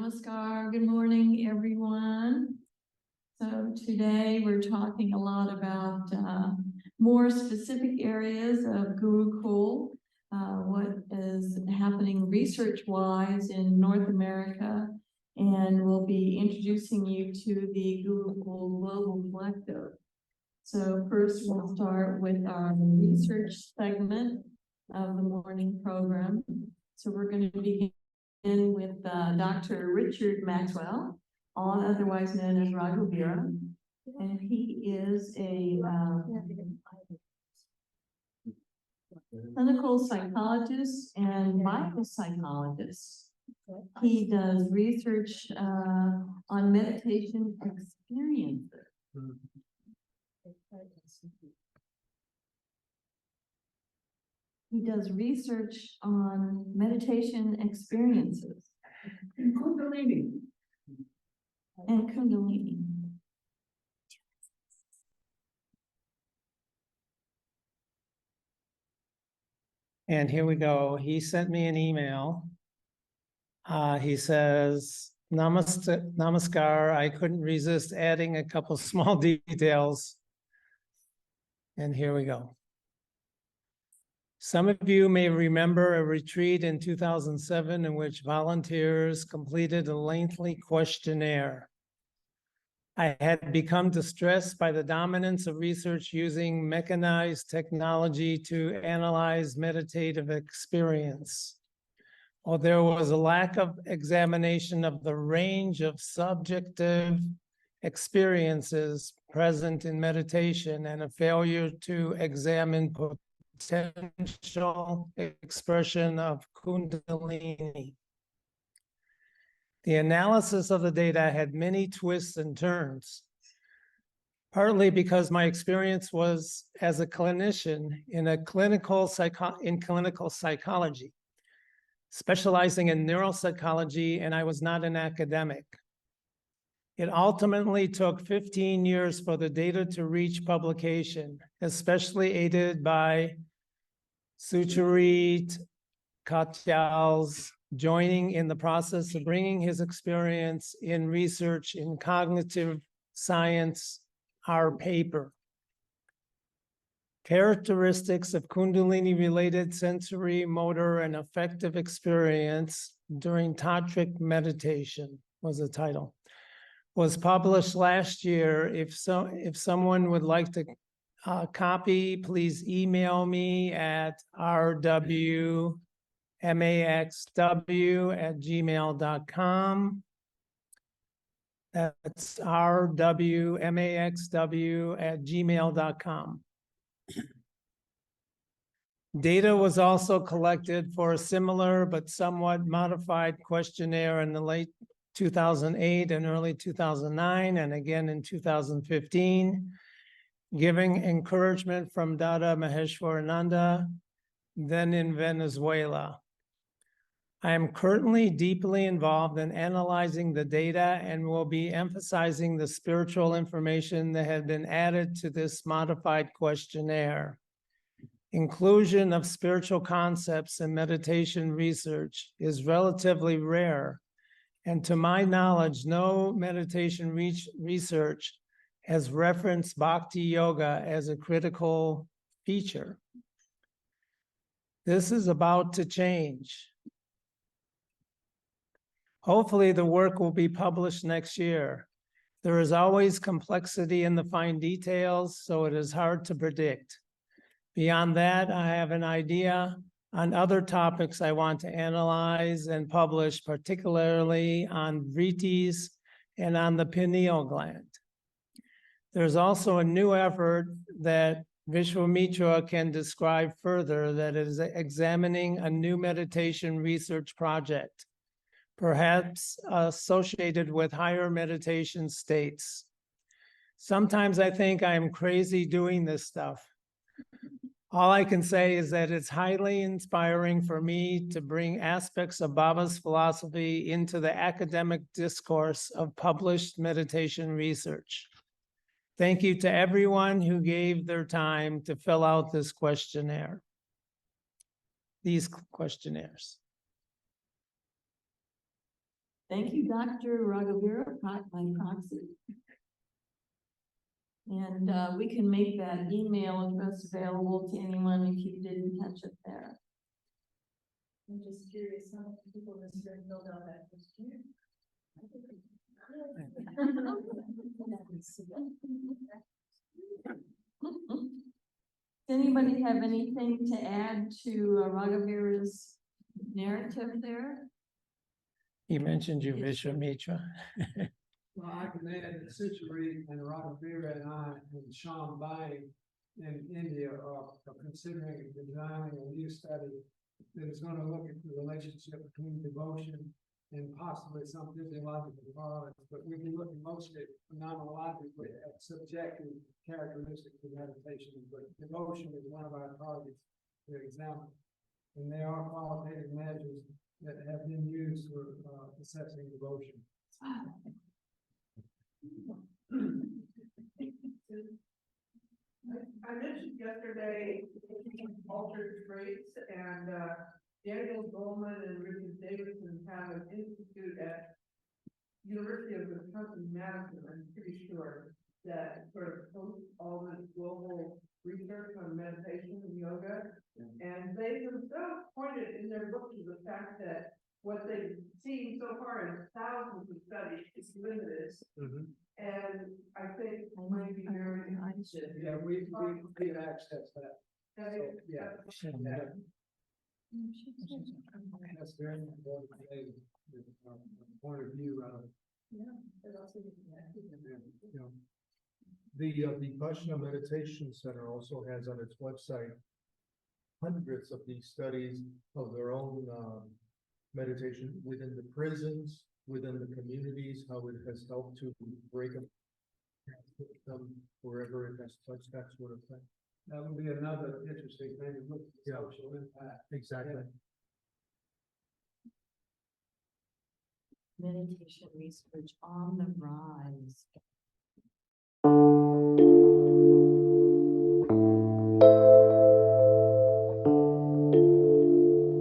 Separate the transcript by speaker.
Speaker 1: Namaskar. Good morning, everyone. So today we're talking a lot about more specific areas of Gurukul, what is happening research-wise in North America, and we'll be introducing you to the Gurukul Global Collective. So first we'll start with our research segment of the morning program. So we're going to begin with Dr. Richard Maxwell, otherwise known as Raghaviir, and he is a clinical psychologist and biopsychologist. He does research on meditation experiences. He does research on meditation experiences. And Kundalini. And Kundalini.
Speaker 2: And here we go. He sent me an email. He says, Namaskar, I couldn't resist adding a couple small details. And here we go. Some of you may remember a retreat in 2007 in which volunteers completed a lengthy questionnaire. I had become distressed by the dominance of research using mechanized technology to analyze meditative experience. While there was a lack of examination of the range of subjective experiences present in meditation and a failure to examine potential expression of Kundalini. The analysis of the data had many twists and turns, partly because my experience was as a clinician in clinical psychology, specializing in neuropsychology, and I was not an academic. It ultimately took 15 years for the data to reach publication, especially aided by Sucharit Katyal's joining in the process of bringing his experience in research in cognitive science, our paper. Characteristics of Kundalini-related sensory, motor, and affective experience during tantric meditation was the title. Was published last year. If someone would like to copy, please email me at rwmaxw@gmail.com. That's rwmaxw@gmail.com. Data was also collected for a similar but somewhat modified questionnaire in the late 2008 and early 2009, and again in 2015, giving encouragement from Dada Maheshwarananda, then in Venezuela. I am currently deeply involved in analyzing the data and will be emphasizing the spiritual information that had been added to this modified questionnaire. Inclusion of spiritual concepts in meditation research is relatively rare, and to my knowledge, no meditation research has referenced bhakti yoga as a critical feature. This is about to change. Hopefully the work will be published next year. There is always complexity in the fine details, so it is hard to predict. Beyond that, I have an idea on other topics I want to analyze and publish, particularly on vrittis and on the pineal gland. There's also a new effort that Vishwamitra can describe further that is examining a new meditation research project, perhaps associated with higher meditation states. Sometimes I think I am crazy doing this stuff. All I can say is that it's highly inspiring for me to bring aspects of Baba's philosophy into the academic discourse of published meditation research. Thank you to everyone who gave their time to fill out this questionnaire, these questionnaires.
Speaker 1: Thank you, Dr. Raghaviir, my proxy. And we can make that email address available to anyone if you didn't catch it there.
Speaker 3: I'm just curious, how many people in this room filled out that questionnaire?
Speaker 1: Does anybody have anything to add to Raghavir's narrative there?
Speaker 2: He mentioned you, Bishop Mitra.
Speaker 4: Well, I can add that Situri and Raghaviir and I and Sean Bai in India are considering designing a new study that is going to look at the relationship between devotion and possibly some physiological qualities, but we've been looking mostly phenomenologically at subjective characteristics of meditation, but devotion is one of our targets to examine. And there are qualitative measures that have been used for assessing devotion.
Speaker 5: I mentioned yesterday altered traits, and Daniel Goleman and Richard Davidson have an institute at University of Wisconsin-Madison, I'm pretty sure, that sort of hosts all this global research on meditation and yoga. And they themselves pointed in their book to the fact that what they've seen so far in thousands of studies is limited. And I think might be very interested.
Speaker 4: Yeah, we access that. So, yeah. That's very important today, point of view out of.
Speaker 6: The Vipassana Meditation Center also has on its website hundreds of these studies of their own meditation within the prisons, within the communities, how it has helped to break them wherever it has touched, that sort of thing.
Speaker 4: That would be another interesting thing to look at,
Speaker 6: Yeah.
Speaker 4: social impact.
Speaker 6: Exactly.
Speaker 1: Meditation research on the rise.